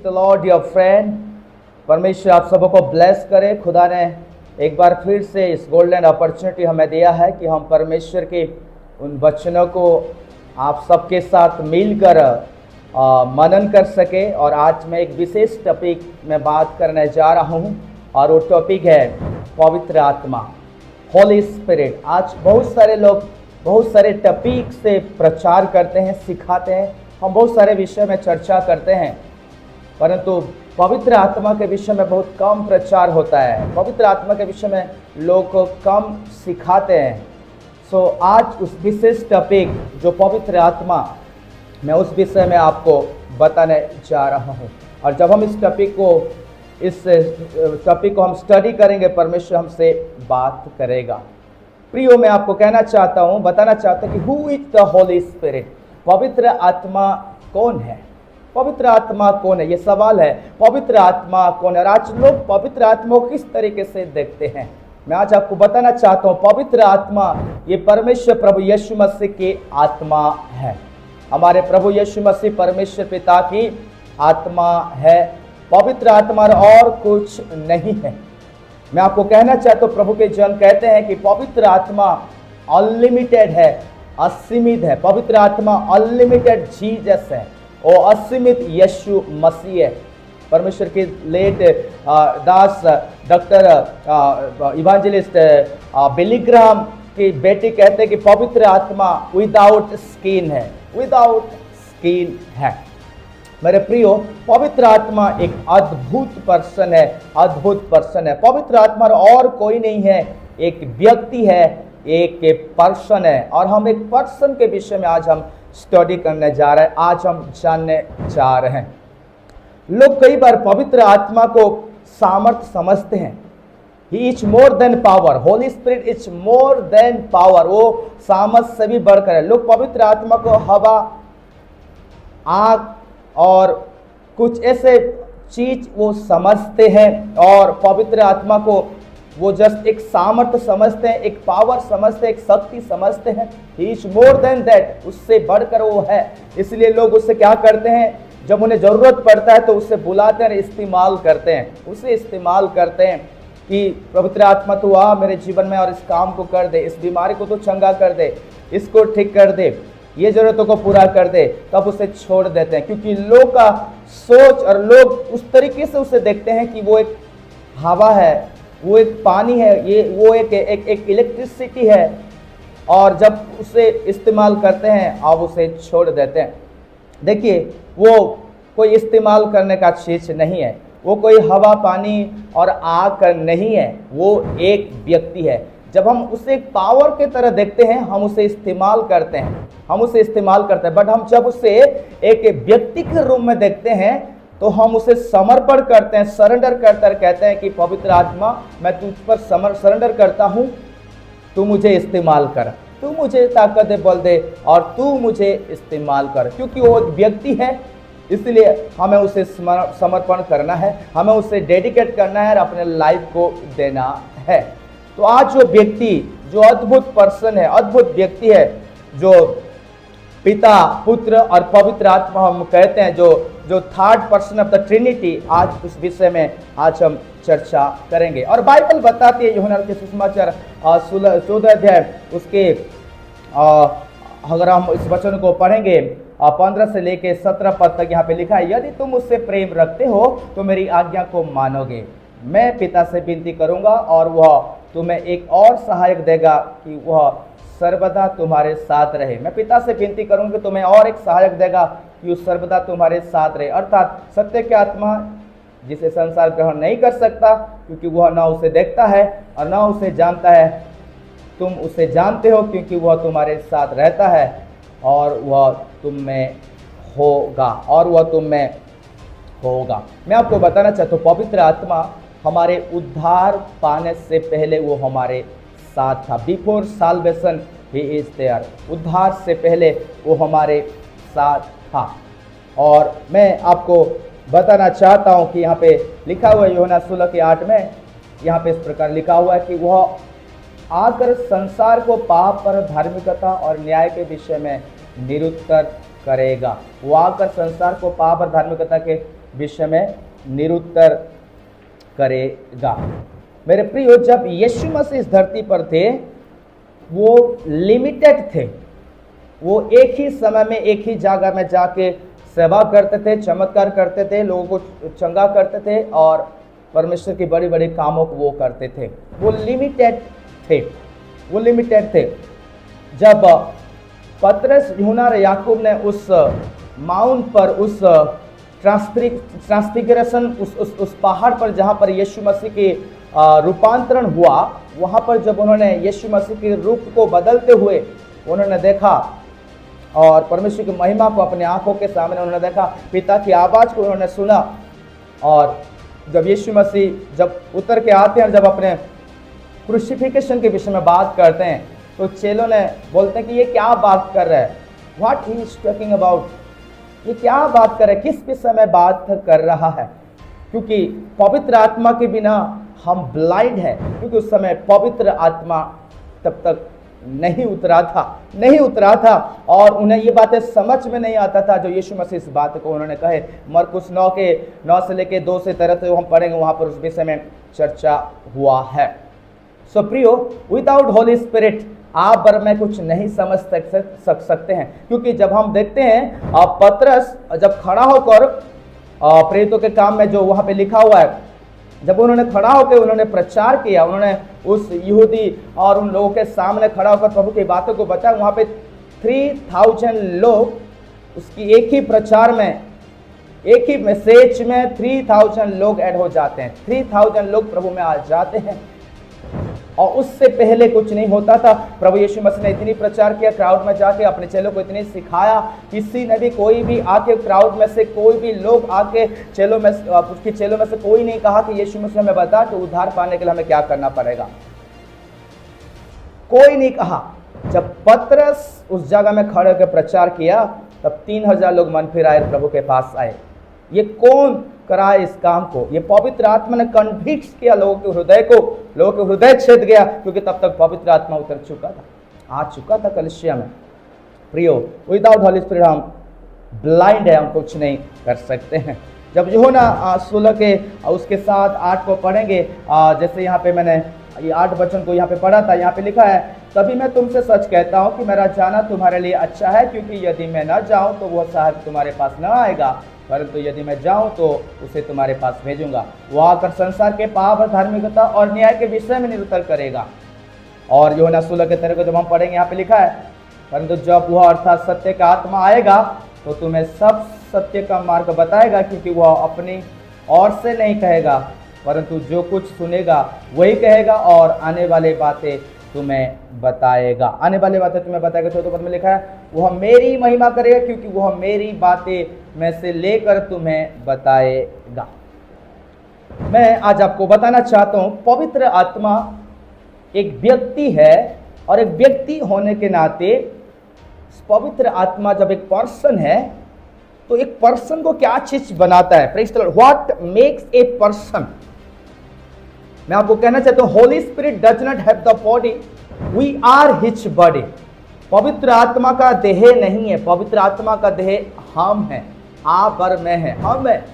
The Lord dear friend. परमेश्वर आप सबको ब्लेस करे। खुदा ने एक बार फिर से इस गोल्डन अपॉर्चुनिटी हमें दिया है कि हम परमेश्वर के उन वचनों को आप सबके साथ मिलकर मनन कर सके। और आज मैं एक विशेष टॉपिक में बात करने जा रहा हूँ और वो टॉपिक है पवित्र आत्मा, होली स्पिरिट। आज बहुत सारे लोग बहुत सारे टॉपिक से प्रचार करते हैं, सिखाते हैं, हम बहुत सारे विषय में चर्चा करते हैं, परंतु पवित्र आत्मा के विषय में बहुत कम प्रचार होता है। पवित्र आत्मा के विषय में लोग को कम सिखाते हैं। सो आज उस विशेष टॉपिक जो पवित्र आत्मा, मैं उस विषय में आपको बताने जा रहा हूँ। और जब हम इस टॉपिक को हम स्टडी करेंगे, परमेश्वर हमसे बात करेगा। प्रियो, मैं आपको कहना चाहता हूँ, बताना चाहता हूँ कि who is the Holi spirit, पवित्र आत्मा कौन है? पवित्र आत्मा कौन है, ये सवाल है। पवित्र आत्मा कौन है? और आज लोग पवित्र आत्मा को किस तरीके से देखते हैं, मैं आज आपको बताना चाहता हूँ। पवित्र आत्मा ये परमेश्वर प्रभु यीशु मसीह की आत्मा है। हमारे प्रभु यीशु मसीह परमेश्वर पिता की आत्मा है। पवित्र आत्मा और कुछ नहीं है। मैं आपको कहना चाहता हूँ, प्रभु के जन कहते हैं कि पवित्र आत्मा अनलिमिटेड है, असीमित है। पवित्र आत्मा अनलिमिटेड जीसस है, वो असीमित यीशु मसीह है। परमेश्वर के लेट दास डॉक्टर इवांजेलिस्ट बिली ग्राहम की बेटी कहते हैं कि पवित्र आत्मा विदाउट स्किन है, विदाउट स्किन है। मेरे प्रियो, पवित्र आत्मा एक अद्भुत पर्सन है, अद्भुत पर्सन है। पवित्र आत्मा और कोई नहीं है, एक व्यक्ति है, एक पर्सन है। और हम एक पर्सन के विषय में आज हम स्टडी करने जा रहे हैं, आज हम जानने जा रहे हैं। लोग कई बार पवित्र आत्मा को सामर्थ्य समझते हैं। He is more than power, Holi Spirit is more than power, वो सामर्थ्य से भी बढ़कर है। लोग पवित्र आत्मा को हवा, आग और कुछ ऐसे चीज वो समझते हैं, और पवित्र आत्मा को वो जस्ट एक सामर्थ्य समझते हैं, एक पावर समझते हैं, एक शक्ति समझते हैं। He is more than that, उससे बढ़कर वो है। इसलिए लोग उससे क्या करते हैं, जब उन्हें जरूरत पड़ता है तो उससे बुलाते हैं, इस्तेमाल करते हैं, उसे इस्तेमाल करते हैं कि पवित्र आत्मा तू आ मेरे जीवन में और इस काम को कर दे, इस बीमारी को तो चंगा कर दे, इसको ठीक कर दे, ये जरूरतों को पूरा कर दे। तब उसे छोड़ देते हैं, क्योंकि लोग का सोच और लोग उस तरीके से उसे देखते हैं कि वो एक हवा है, वो एक पानी है, वो एक इलेक्ट्रिसिटी है। और जब उसे इस्तेमाल करते हैं अब उसे छोड़ देते हैं। देखिए, वो कोई इस्तेमाल करने का चीज नहीं है, वो कोई हवा, पानी और आग नहीं है, वो एक व्यक्ति है। जब हम उसे एक पावर के तरह देखते हैं, हम उसे इस्तेमाल करते हैं, हम उसे इस्तेमाल करते हैं। बट हम जब उसे एक व्यक्ति के रूप में देखते हैं तो हम उसे समर्पण करते हैं, सरेंडर करते कहते हैं कि पवित्र आत्मा मैं तुझ पर सरेंडर करता हूँ, तू मुझे इस्तेमाल कर, तू मुझे ताकत दे, बल दे, और तू मुझे इस्तेमाल कर। क्योंकि वो एक व्यक्ति है, इसलिए हमें उसे समर्पण करना है, हमें उसे डेडिकेट करना है और अपने लाइफ को देना है। तो आज जो व्यक्ति, जो अद्भुत पर्सन है, अद्भुत व्यक्ति है, जो पिता, पुत्र और पवित्र आत्मा हम कहते हैं, जो third person of the Trinity, आज उस विषय में आज हम चर्चा करेंगे। और बाइबल बताती है, यूहन्ना के सुसमाचार 14 अध्याय उसके अगर हम इस वचन को पढ़ेंगे 15 से लेके 17 पद तक यहाँ पे लिखा है, यदि तुम मुझसे प्रेम रखते हो तो मेरी आज्ञा को मानोगे। मैं पिता से विनती करूंगा और वह तुम्हें एक और सहायक देगा कि वह सर्वदा तुम्हारे साथ रहे। मैं पिता से विनती करूंगा कि तुम्हें और एक सहायक देगा कि वो सर्वदा तुम्हारे साथ रहे, अर्थात सत्य की आत्मा, जिसे संसार ग्रहण नहीं कर सकता क्योंकि वह न उसे देखता है और न उसे जानता है। तुम उसे जानते हो क्योंकि वह तुम्हारे साथ रहता है और वह तुम में होगा, और वह तुम में होगा। मैं आपको बताना चाहता हूँ, पवित्र आत्मा हमारे उद्धार पाने से पहले वो हमारे साथ था। Before salvation he is there, उद्धार से पहले वो हमारे साथ था। और मैं आपको बताना चाहता हूँ कि यहाँ पे लिखा हुआ है यूहन्ना 16 के 8 में, यहाँ पे इस प्रकार लिखा हुआ है कि वह आकर संसार को पाप पर धार्मिकता और न्याय के विषय में निरुत्तर करेगा। वो आकर संसार को पाप और धार्मिकता के विषय में निरुत्तर करेगा। मेरे प्रियो, जब यीशु मसीह इस धरती पर थे वो लिमिटेड थे। वो एक ही समय में एक ही जगह में जाके सेवा करते थे, चमत्कार करते थे, लोगों को चंगा करते थे और परमेश्वर की बड़ी बड़ी कामों को वो करते थे। वो लिमिटेड थे, वो लिमिटेड थे। जब पतरस, यूहन्ना और याकूब ने उस माउंट पर, उस ट्रांसफिगरेशन, उस पहाड़ पर जहाँ पर यीशु मसीह की रूपांतरण हुआ, वहाँ पर जब उन्होंने यीशु मसीह के रूप को बदलते हुए उन्होंने देखा और परमेश्वर की महिमा को अपने आंखों के सामने उन्होंने देखा, पिता की आवाज़ को उन्होंने सुना, और जब यीशु मसीह जब उतर के आते हैं, जब अपने क्रूसिफिकेशन के विषय में बात करते हैं, तो चेलों ने बोलते हैं कि ये क्या बात कर रहा है, what he is talking about, ये क्या बात कर रहा है, किस विषय में बात कर रहा है। क्योंकि पवित्र आत्मा के बिना हम ब्लाइंड हैं, क्योंकि उस समय पवित्र आत्मा तब तक नहीं उतरा था और उन्हें ये बातें समझ में नहीं आता था जो यीशु मसीह इस बात को उन्होंने कहे। मरकुस 9 से लेके 2 से 13 तक हम पढ़ेंगे, वहाँ पर उस विषय में चर्चा हुआ है। सो प्रियो, विदाउट होली स्पिरिट आप और मैं कुछ नहीं समझ सकते हैं। क्योंकि जब हम देखते हैं पतरस जब खड़ा होकर प्रेरितों के काम में जो वहाँ पे लिखा हुआ है, जब उन्होंने खड़ा होकर उन्होंने प्रचार किया, उन्होंने उस यहूदी और उन लोगों के सामने खड़ा होकर प्रभु की बातों को बताया, वहाँ पे 3000 लोग उसकी एक ही प्रचार में, एक ही मैसेज में 3000 लोग ऐड हो जाते हैं, 3000 लोग प्रभु में आ जाते हैं। और उससे पहले कुछ नहीं होता था। प्रभु यीशु मसीह ने इतनी प्रचार किया, क्राउड में जाके अपने चेलों को इतनी सिखाया, किसी ने भी कोई भी आके क्राउड में से कोई भी लोग आके चेलों में, उसकी चेलों में से कोई नहीं कहा कि यीशु मसीह हमें बता कि उद्धार पाने के लिए हमें क्या करना पड़ेगा, कोई नहीं कहा। जब पतरस उस जगह में खड़े होकर प्रचार किया तब 3000 लोग मन फिर आए, प्रभु के पास आए। ये कौन कराए इस काम को? ये पवित्र आत्मा ने कन्विक्स किया लोगों के हृदय को, लोगों के हृदय छेद गया, क्योंकि तब तक पवित्र आत्मा उतर चुका था, आ चुका था कलीसिया में। प्रियो, विदाउट होली स्पिरिट हम ब्लाइंड है, हम कुछ नहीं कर सकते हैं। जब यूहन्ना 16 के उसके साथ 8 को पढ़ेंगे, जैसे यहाँ पे मैंने ये 8 वचन को यहाँ पे पढ़ा था, यहाँ पे लिखा है, तभी मैं तुमसे सच कहता हूँ कि मेरा जाना तुम्हारे लिए अच्छा है, क्योंकि यदि मैं न जाऊँ तो वह साहब तुम्हारे पास न आएगा, परंतु यदि मैं जाऊं तो उसे तुम्हारे पास भेजूंगा। वो आकर संसार के पाप और धार्मिकता और न्याय के विषय में निरुत्तर करेगा। और यूहन्ना 16 के 13 को जब हम पढ़ेंगे, यहाँ पे लिखा है, परंतु जब वह अर्थात सत्य का आत्मा आएगा तो तुम्हें सब सत्य का मार्ग बताएगा, क्योंकि वह अपनी ओर से नहीं कहेगा, परंतु जो कुछ सुनेगा वही कहेगा और आने वाली बातें तुम्हें बताएगा। आने वाली बातें तुम्हें बताएगा। 14 पद में लिखा है, वह मेरी महिमा करेगा, क्योंकि वह मेरी बातें में से लेकर तुम्हें बताएगा। मैं आज आपको बताना चाहता हूं, पवित्र आत्मा एक व्यक्ति है, और एक व्यक्ति होने के नाते पवित्र आत्मा जब एक पर्सन है तो एक पर्सन को क्या चीज बनाता है? Praise the Lord. What makes a person? मैं आपको कहना चाहता हूं, Holy Spirit does not have the body, we are his body. पवित्र आत्मा का देह नहीं है, पवित्र आत्मा का देह हम हैं, आप और मैं हैं, हम है।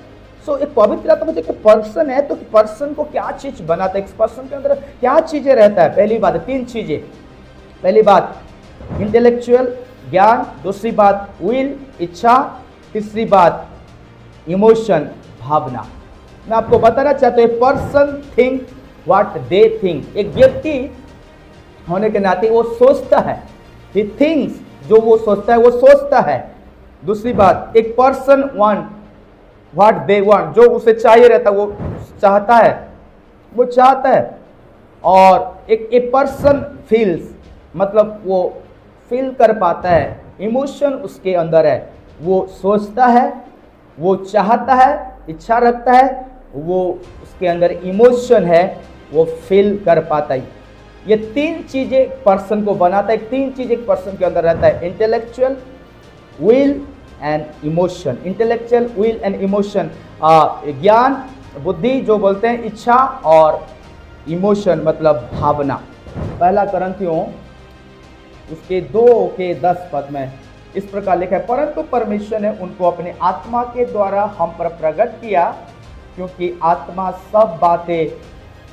सो एक पवित्र आत्मा जो पर्सन है, तो पर्सन को क्या चीज बनाता है? इस पर्सन के अंदर क्या चीजें रहता है? पहली बात, 3 चीजें। पहली बात इंटेलेक्चुअल ज्ञान, दूसरी बात विल इच्छा, तीसरी बात इमोशन भावना। मैं आपको बताना चाहता हूं, person think what they think. एक व्यक्ति होने के नाते वो सोचता है, ही थिंक्स, जो वो सोचता है वो सोचता है। दूसरी बात, एक person want what they want, जो उसे चाहिए रहता है वो चाहता है, वो चाहता है। और एक पर्सन फील्स, मतलब वो फील कर पाता है, इमोशन उसके अंदर है, वो सोचता है, वो चाहता है, इच्छा रखता है, वो उसके अंदर इमोशन है, वो फील कर पाता है। ये 3 चीजें पर्सन को बनाता है। 3 चीज एक पर्सन के अंदर रहता है, intellectual, will and emotion. Intellectual, will and emotion, ज्ञान, बुद्धि जो बोलते हैं, इच्छा, और इमोशन मतलब भावना। पहला करंथियों उसके 2 के 10 पद में इस प्रकार लिखा है, परंतु परमेश्वर ने उनको अपने आत्मा के द्वारा हम पर प्रकट किया, क्योंकि आत्मा सब बातें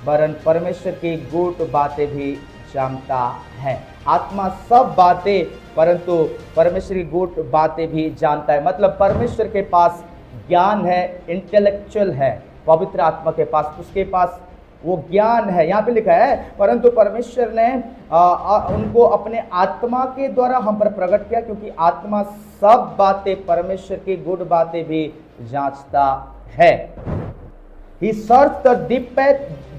वरन परमेश्वर की गूढ़ बातें भी जानता है। आत्मा सब बातें परंतु परमेश्वर की गूढ़ बातें भी जानता है। मतलब परमेश्वर के पास ज्ञान है, इंटेलेक्चुअल है, पवित्र आत्मा के पास, उसके पास वो ज्ञान है। यहाँ पे लिखा है, परंतु परमेश्वर ने उनको अपने आत्मा के द्वारा हम पर प्रकट किया, क्योंकि आत्मा सब बातें परमेश्वर की गूढ़ बातें भी जांचता है। He searched the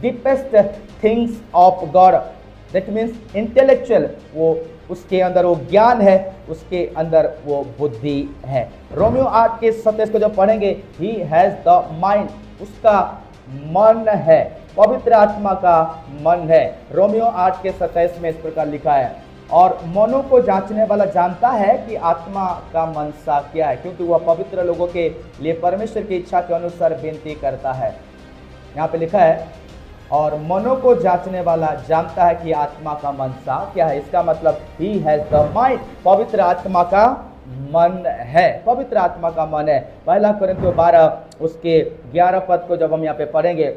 deepest things of God. That means intellectual, वो उसके अंदर वो ज्ञान है, उसके अंदर वो बुद्धि है। रोमियो 8 के 27 को जब पढ़ेंगे, He has the mind, उसका मन है, पवित्र आत्मा का मन है। रोमियो 8 के 27 में इस प्रकार लिखा है, और मनों को जांचने वाला जानता है कि आत्मा का मनसा क्या है, क्योंकि वह पवित्र लोगों के लिए परमेश्वर की इच्छा के अनुसार विनती करता है। यहाँ पे लिखा है, और मनों को जांचने वाला जानता है कि आत्मा का मनसा क्या है। इसका मतलब ही हैज द माइंड, पवित्र आत्मा का मन है, पवित्र आत्मा का मन है। पहला कोरिन्थियों 12 उसके 11 पद को जब हम यहाँ पे पढ़ेंगे,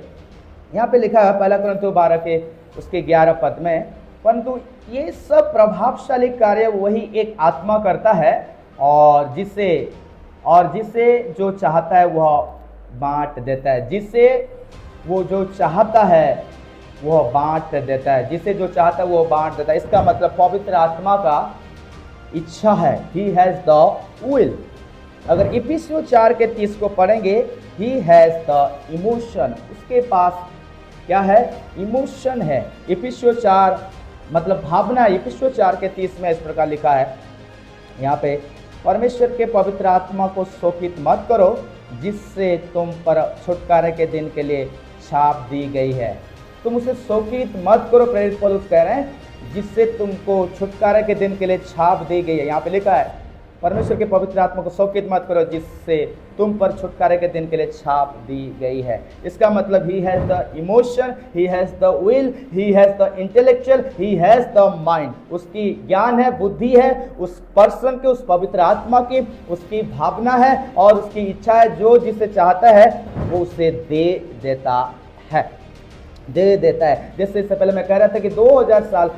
यहाँ पे लिखा है पहला कोरिन्थियों 12 के उसके 11 पद में, परंतु ये सब प्रभावशाली कार्य वही एक आत्मा करता है, और जिसे जो चाहता है वह बांट देता है। जिसे वो जो चाहता है वह बांट देता है, जिसे जो चाहता है वो बांट देता है। इसका मतलब पवित्र आत्मा का इच्छा है, ही हैज द विल। अगर इफिसियों 4 के 30 को पढ़ेंगे, ही हैज द इमोशन, उसके पास क्या है, इमोशन है। इफिसियों 4 मतलब भावना। इफिसियों 4 के 30 में इस प्रकार लिखा है, यहाँ पे, परमेश्वर के पवित्र आत्मा को शोकित मत करो, जिससे तुम पर छुटकारे के दिन के लिए छाप दी गई है। तुम उसे शोकित मत करो, प्रेरित पौलुस कह रहे हैं, जिससे तुमको छुटकारे के दिन के लिए छाप दी गई है। यहाँ पे लिखा है, परमेश्वर के पवित्र आत्मा को शोकित मत करो, जिससे तुम पर छुटकारे के दिन के लिए छाप दी गई है। इसका मतलब he has the emotion, he has the will, he has the intellectual, he has the mind. उसकी ज्ञान है, बुद्धि है, उस पर्सन के, उस पवित्र आत्मा की उसकी भावना है और उसकी इच्छा है। जो जिसे चाहता है वो उसे दे देता है, दे देता है। जैसे इससे पहले मैं कह रहा था कि 2000 साल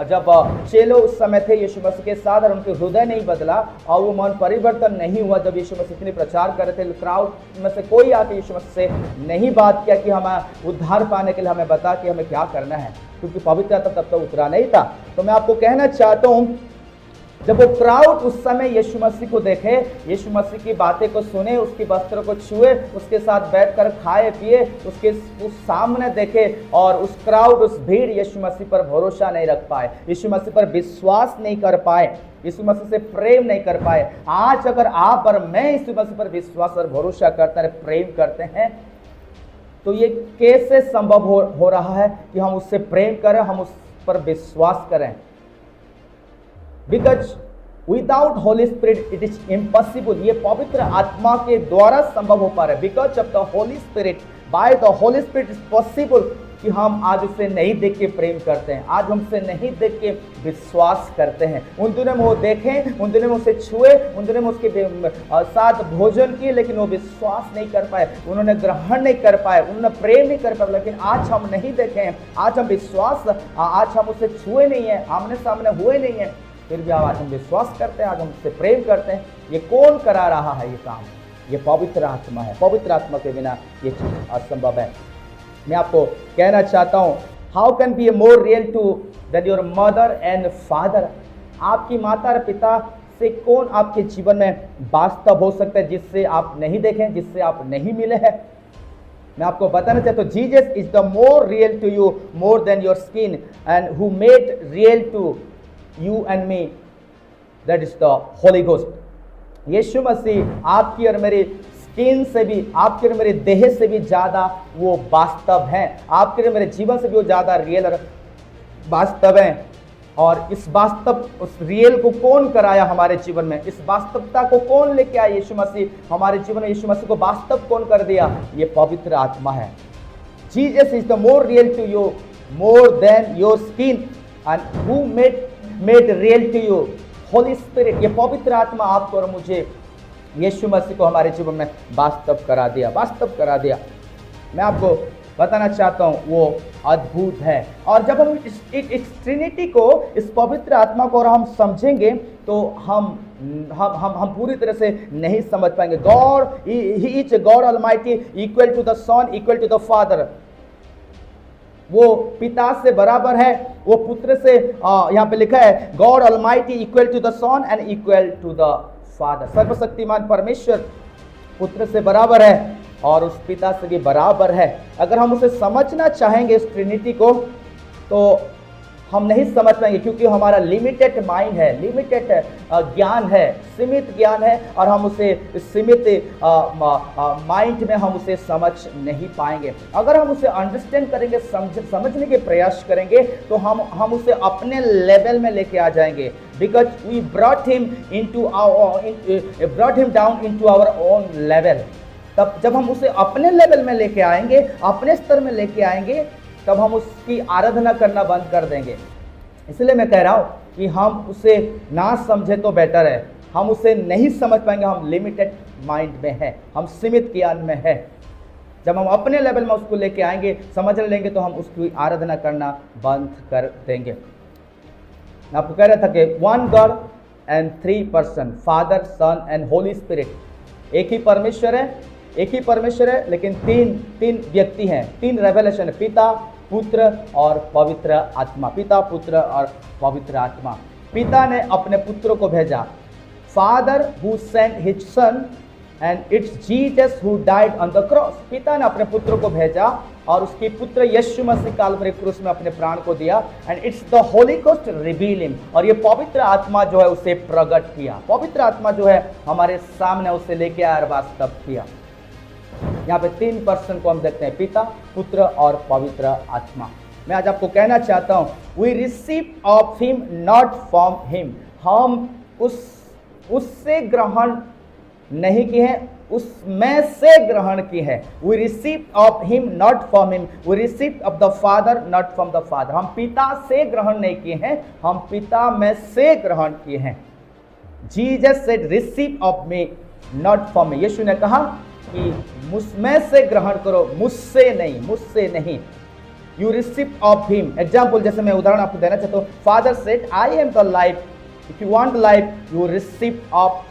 जब चेलो उस समय थे यीशु मसीह के साथ, और उनके हृदय नहीं बदला और वो मन परिवर्तन नहीं हुआ। जब यीशु मसीह इतनी प्रचार कर रहे थे, क्राउड में से कोई आके यीशु मसीह से नहीं बात किया कि हमें उद्धार पाने के लिए हमें बता कि हमें क्या करना है, क्योंकि पवित्र आत्मा तब तक उतरा नहीं था। तो मैं आपको कहना चाहता हूँ, जब वो क्राउड उस समय यीशु मसीह को देखे, यीशु मसीह की बातें को सुने, उसके वस्त्रों को छुए, उसके साथ बैठकर खाए पिए, उसके उस सामने देखे, और उस क्राउड, उस भीड़ यीशु मसीह पर भरोसा नहीं रख पाए, यीशु मसीह पर विश्वास नहीं कर पाए, यीशु मसीह से प्रेम नहीं कर पाए। आज अगर आप और मैं यीशु मसीह पर विश्वास और भरोसा करते हैं, प्रेम करते हैं, तो ये कैसे संभव हो रहा है कि हम उससे प्रेम करें, हम उस पर विश्वास करें? Because without Holy Spirit it is impossible. ये पवित्र आत्मा के द्वारा संभव हो पा रहा है। Because of the Holy Spirit, by the Holy Spirit is possible कि हम आज उसे नहीं देख के प्रेम करते हैं, आज हमसे नहीं देख के विश्वास करते हैं। उन दिनों में वो देखें, उन दिनों में उसे छुए, उन दिनों में उसके साथ भोजन किए, लेकिन वो विश्वास नहीं कर पाए, उन्होंने ग्रहण नहीं कर पाए, उन्होंने प्रेम नहीं कर पाए। लेकिन आज हम नहीं देखे हैं, आज हम विश्वास, आज हम उसे छुए नहीं है, आमने सामने हुए नहीं है, फिर भी आज हम विश्वास करते हैं, आज हम उससे प्रेम करते हैं। ये कौन करा रहा है ये काम? ये पवित्र आत्मा है। पवित्र आत्मा के बिना ये चीज असंभव है। मैं आपको कहना चाहता हूँ, how can be a more real to then your mother and father? आपकी माता और पिता से कौन आपके जीवन में वास्तव हो सकता है, जिससे आप नहीं देखें, जिससे आप नहीं मिले हैं? मैं आपको बताना चाहता हूँ, Jesus is the more real to you more than your skin, and who made real to you and me, that is the Holy Ghost. यीशु मसीह आपकी और मेरी स्किन से भी, आपके और मेरे देह से भी ज्यादा वो वास्तव हैं, आपके और मेरे जीवन से भी वो ज्यादा रियल और वास्तव हैं। और इस वास्तव, उस रियल को कौन कराया हमारे जीवन में? इस वास्तवता को कौन लेके आया? यीशु मसीह हमारे जीवन में, यीशु मसीह को वास्तव कौन कर दिया? ये पवित्र आत्मा है। Jesus is the more real to you more than your skin, and who made real to you? Holy Spirit, ये पवित्र आत्मा आपको और मुझे यीशु मसीह को हमारे जीवन में वास्तव करा दिया। मैं आपको बताना चाहता हूँ वो अद्भुत है। और जब हम इस ट्रिनिटी को, इस पवित्र आत्मा को और हम समझेंगे तो हम पूरी तरह से नहीं समझ पाएंगे। God, he is God Almighty, equal to the Son, equal to the Father. वो पिता से बराबर है, वो पुत्र से, यहाँ पे लिखा है God Almighty equal to the Son and equal to the Father. सर्वशक्तिमान परमेश्वर पुत्र से बराबर है और उस पिता से भी बराबर है। अगर हम उसे समझना चाहेंगे इस ट्रिनिटी को तो हम नहीं समझ पाएंगे, क्योंकि हमारा लिमिटेड माइंड है, लिमिटेड ज्ञान है, सीमित ज्ञान है, और हम उसे सीमित माइंड में हम उसे समझ नहीं पाएंगे। अगर हम उसे अंडरस्टैंड करेंगे, समझने के प्रयास करेंगे तो हम उसे अपने लेवल में लेके आ जाएंगे। Because we brought him down into our own level. तब जब हम उसे अपने लेवल में लेके आएंगे, अपने स्तर में लेके आएंगे, तब हम उसकी आराधना करना बंद कर देंगे। इसलिए मैं कह रहा हूँ कि हम उसे ना समझे तो बेटर है। हम उसे नहीं समझ पाएंगे, हम लिमिटेड माइंड में हैं, हम सीमित ज्ञान में हैं। जब हम अपने लेवल में उसको लेके आएंगे, समझ लेंगे, तो हम उसकी आराधना करना बंद कर देंगे। मैं आपको कह रहा था कि 1 God and 3 person, Father, Son and Holy Spirit. एक ही परमेश्वर है, लेकिन तीन व्यक्ति हैं, 3 रेवलेशन है, पिता, पुत्र और पवित्र आत्मा। पिता, पुत्र और पवित्र आत्मा। पिता ने अपने पुत्र को भेजा, father who sent his son and it's Jesus who died on the cross. पिता ने अपने पुत्र को भेजा और उसके पुत्र यीशु मसीह काल्वरी क्रूस में अपने प्राण को दिया। And it's the Holi ghost reveal him, और ये पवित्र आत्मा जो है उसे प्रकट किया। पवित्र आत्मा जो है हमारे सामने उसे लेके आया और वास्तव किया। यहाँ पे 3 पर्सन को हम देखते हैं, पिता, पुत्र और पवित्र आत्मा। मैं आज आपको कहना चाहता हूँ, we receive of him not from him. हम उससे ग्रहण नहीं किए हैं, उसमें से ग्रहण किए हैं। We receive of him not from him, we receive of the Father not from the Father. हम पिता से ग्रहण नहीं किए हैं, हम पिता में से ग्रहण किए हैं। Jesus said receive of me not from me. यीशु ने कहा कि मुझमें से ग्रहण करो, मुझसे नहीं। You receive of him. Example, जैसे मैं उदाहरण आपको देना चाहता हूँ, father said I am the life, if you want life you receive of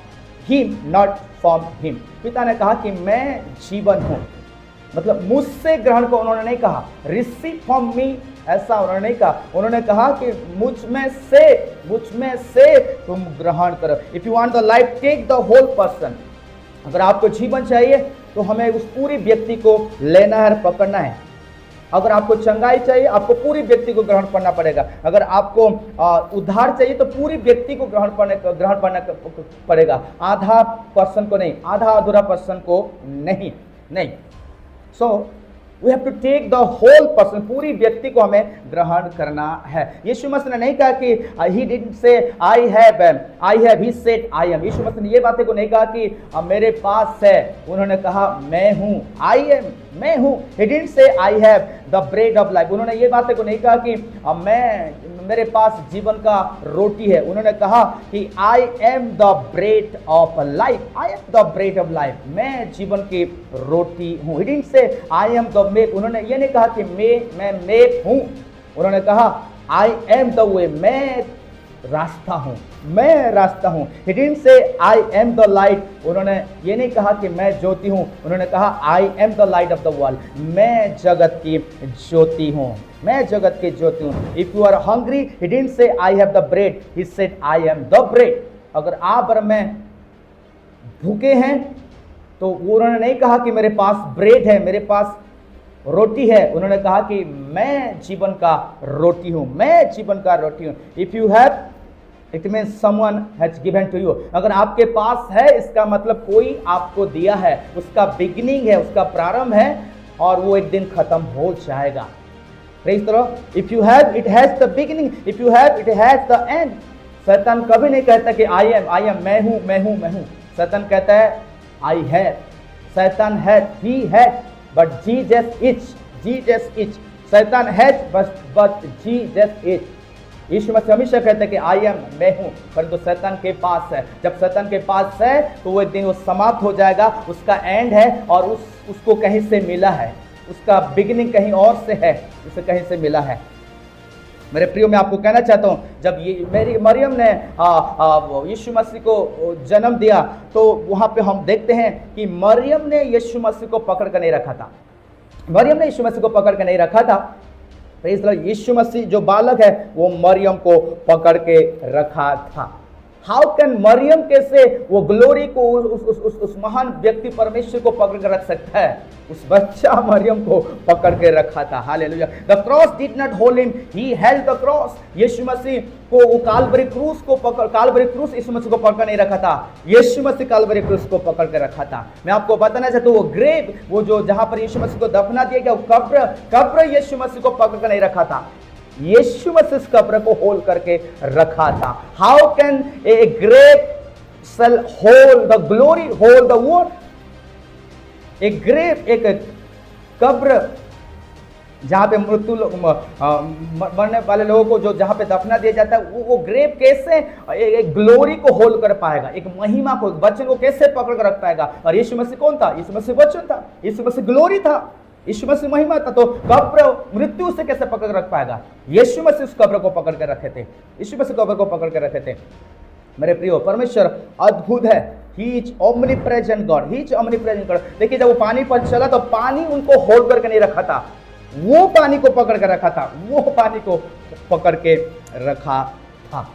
him not from him. पिता ने कहा कि मैं जीवन हूँ, मतलब मुझसे ग्रहण को उन्होंने नहीं कहा, रिसीव फ्रॉम मी ऐसा उन्होंने नहीं कहा। उन्होंने कहा कि मुझ में से तुम ग्रहण करो। If you want the life take the whole person. अगर आपको जीवन चाहिए तो हमें उस पूरी व्यक्ति को लेना है, पकड़ना है। अगर आपको चंगाई चाहिए, आपको पूरी व्यक्ति को ग्रहण करना पड़ेगा। अगर आपको उद्धार चाहिए तो पूरी व्यक्ति को ग्रहण करना पड़ेगा, आधा पर्सन को नहीं, आधा अधूरा पर्सन को नहीं। So we have to take the whole person, पूरी व्यक्ति को हमें ग्रहण करना है। यीशु मसीह ने नहीं कहा कि he didn't say I have, he said I am. यीशु मसीह ने ये बातें को नहीं कहा कि मेरे पास है, उन्होंने कहा मैं हूँ, आई एम, मैं हूँ। ही didn't say I have the bread of life. उन्होंने ये बातें को नहीं कहा कि मेरे पास जीवन का रोटी है, उन्होंने कहा कि आई am the bread of life, I am the bread of life, मैं जीवन की रोटी हूँ। ही didn't say I am the make. उन्होंने ये नहीं कहा कि मैं मेक हूँ, उन्होंने कहा आई एम द वे, मैं रास्ता हूँ। He didn't say I am the light. उन्होंने ये नहीं कहा कि मैं ज्योति हूँ, उन्होंने कहा I am the light of the world. मैं जगत की ज्योति हूँ। If you are hungry, he didn't say I have the bread. He said I am the bread. अगर आप और मैं भूखे हैं तो उन्होंने नहीं कहा कि मेरे पास ब्रेड है, मेरे पास रोटी है, उन्होंने कहा कि मैं जीवन का रोटी हूँ। If you have, it means someone has given to you. अगर आपके पास है, इसका मतलब कोई आपको दिया है, उसका बिगिनिंग है, उसका प्रारंभ है और वो एक दिन खत्म हो जाएगा। Praise the Lord. If you have, it has the beginning. If you have, it has the end. शैतान कभी नहीं कहता कि I am, मैं हूँ। शैतान कहता है I have. शैतान has, he has, but Jesus is. शैतान has, but Jesus is. यीशु मसीह हमेशा कहते हैं कि आई एम, मैं हूं, परंतु शैतान के पास है। जब शैतान के पास है तो वो एक दिन वो समाप्त हो जाएगा, उसका एंड है और उसको कहीं से मिला है, उसका बिगिनिंग कहीं और से है, उसे कहीं से मिला है। मेरे प्रियो, मैं आपको कहना चाहता हूँ, जब ये मरियम ने यीशु मसीह को जन्म दिया तो वहाँ पे हम देखते हैं कि मरियम ने यीशु मसीह को पकड़ कर नहीं रखा था। मरियम ने यीशु मसीह को पकड़ कर नहीं रखा था। Praise the lord. यीशु मसीह जो बालक है वो मरियम को पकड़ के रखा था। हाउ कैन मरियम कैसे वो ग्लोरी को उस महान व्यक्ति परमेश्वर को पकड़ कर रख सकता है? उस बच्चा मरियम को पकड़ के रखा था। Hallelujah. The cross did not hold him, he held the cross. यीशु मसीह को वो काल्वरी क्रूस यीशु मसीह को पकड़ नहीं रखा था, यीशु मसीह काल्वरी क्रूस को पकड़ के रखा था। मैं आपको बताना चाहता हूँ, वो ग्रेव, वो जो जहां पर यीशु मसीह को दफना दिया गया, वो कब्र यीशु मसीह को पकड़ कर नहीं रखा था, यीशु मसीह इस कब्र को होल्ड करके रखा था। How can a grave cell hold the glory, hold the word? एक ग्रेव, एक कब्र जहां पे मृत्यु मरने वाले लोगों को जो जहां पे दफना दिया जाता है, वो ग्रेव कैसे एक ग्लोरी को होल्ड कर पाएगा, एक महिमा को, वचन को कैसे पकड़ कर रख पाएगा? और यीशु मसीह कौन था? यीशु मसीह वचन था, यीशु मसीह ग्लोरी था, यीशु मसीह महिमा था। तो कब्र मृत्यु से कैसे पकड़ रख पाएगा? यीशु मसीह उस कब्र को पकड़ कर रखे थे, यीशु मसीह कब्र को पकड़ कर रखे थे। मेरे प्रियो, परमेश्वर अद्भुत है। He is omnipresent God, he is omnipresent God. देखिए, जब वो पानी पर चला तो पानी उनको होल्ड करके नहीं रखा था, वो पानी को पकड़ कर रखा था, वो पानी को पकड़ के रखा था।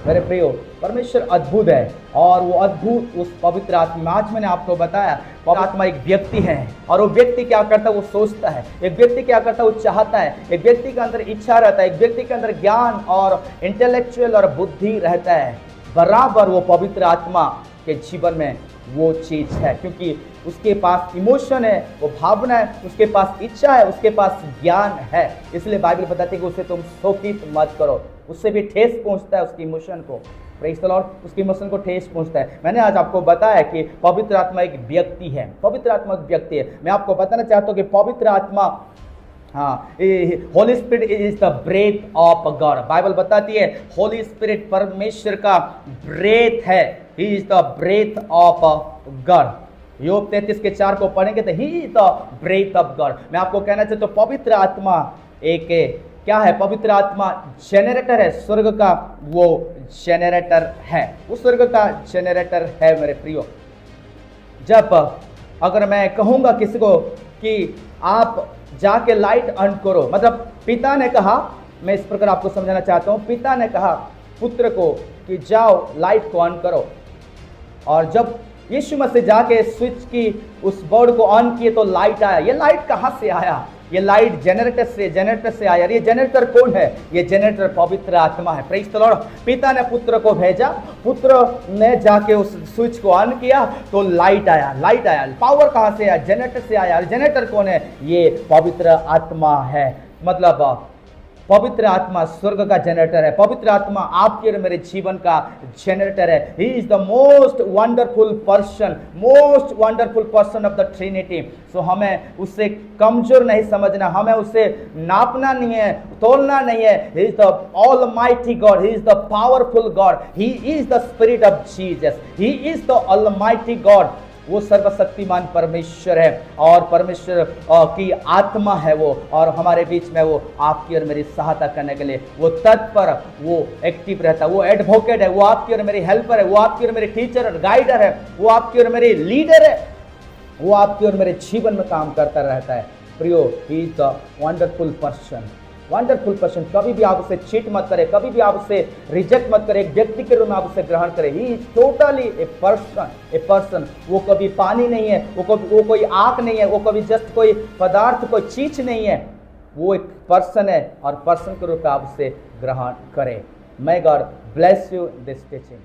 मेरे प्रियो, परमेश्वर अद्भुत है और वो अद्भुत उस पवित्र आत्मा, आज मैंने आपको बताया, पवित्र आत्मा एक व्यक्ति है और वो व्यक्ति क्या करता है? वो सोचता है। एक व्यक्ति क्या करता है? वो चाहता है। एक व्यक्ति के अंदर इच्छा रहता है, एक व्यक्ति के अंदर ज्ञान और इंटेलेक्चुअल और बुद्धि रहता है। बराबर वो पवित्र आत्मा के जीवन में वो चीज है, क्योंकि उसके पास इमोशन है, वो भावना है, उसके पास इच्छा है, उसके पास ज्ञान है। इसलिए बाइबल बताती है कि उसे तुम शोकित मत करो। उससे भी ठेस पहुंचता है उसकी इमोशन को। Praise the Lord. उसकी इमोशन को ठेस पहुंचता है। मैंने आज आपको बताया कि पवित्र आत्मा एक व्यक्ति है, पवित्र आत्मा एक व्यक्ति है। मैं आपको बताना चाहता हूँ कि पवित्र आत्मा, Holy Spirit is the breath of God. Bible बताती है होली स्पिरिट परमेश्वर का ब्रेथ है, he is the breath of God. योग 33:4 को पढ़ेंगे तो he is the breath of God. मैं आपको कहना चाहता हूँ, पवित्र आत्मा एक क्या है? पवित्र आत्मा जेनरेटर है, स्वर्ग का वो जेनरेटर है, वो स्वर्ग का जेनरेटर है। मेरे प्रियो, जब अगर मैं कहूँगा किसी को कि आप जाके लाइट ऑन करो, मतलब पिता ने कहा, मैं इस प्रकार आपको समझाना चाहता हूँ, पिता ने कहा पुत्र को कि जाओ लाइट को ऑन करो, और जब यीशु मसीह जाके स्विच की उस बोर्ड को ऑन किए तो लाइट आया। ये लाइट कहाँ से आया? ये लाइट जेनरेटर से आया। ये जेनरेटर कौन है? ये जेनरेटर पवित्र आत्मा है। Praise the Lord. पिता ने पुत्र को भेजा, पुत्र ने जाके उस स्विच को ऑन किया तो लाइट आया। पावर कहाँ से आया? जेनरेटर से आया। जेनरेटर कौन है? ये पवित्र आत्मा है। मतलब पवित्र आत्मा स्वर्ग का जनरेटर है। पवित्र आत्मा आपके और मेरे जीवन का जनरेटर है। He is the most wonderful person of the trinity. So हमें उससे कमजोर नहीं समझना, हमें उससे नापना नहीं है, तोलना नहीं है। He is the almighty God, he is the powerful God, he is the spirit of Jesus, he is the almighty God. वो सर्वशक्तिमान परमेश्वर है और परमेश्वर की आत्मा है वो, और हमारे बीच में वो आपकी और मेरी सहायता करने के लिए वो तत्पर, वो एक्टिव रहता है, वो एडवोकेट है, वो आपकी और मेरी हेल्पर है, वो आपकी और मेरी टीचर और गाइडर है, वो आपकी और मेरी लीडर है, वो आपकी और मेरे जीवन में काम करता रहता है। प्रियो, ही इज द वंडरफुल पर्सन। कभी भी आप उसे चीट मत करें, कभी भी आप उसे रिजेक्ट मत करें, एक व्यक्ति के रूप में आप उसे ग्रहण करें। He is totally a person. वो कभी पानी नहीं है, वो कोई आग नहीं है, वो कभी जस्ट कोई पदार्थ, कोई चीज नहीं है, वो एक पर्सन है और पर्सन के रूप में आप उसे ग्रहण करें। May God bless you in this teaching.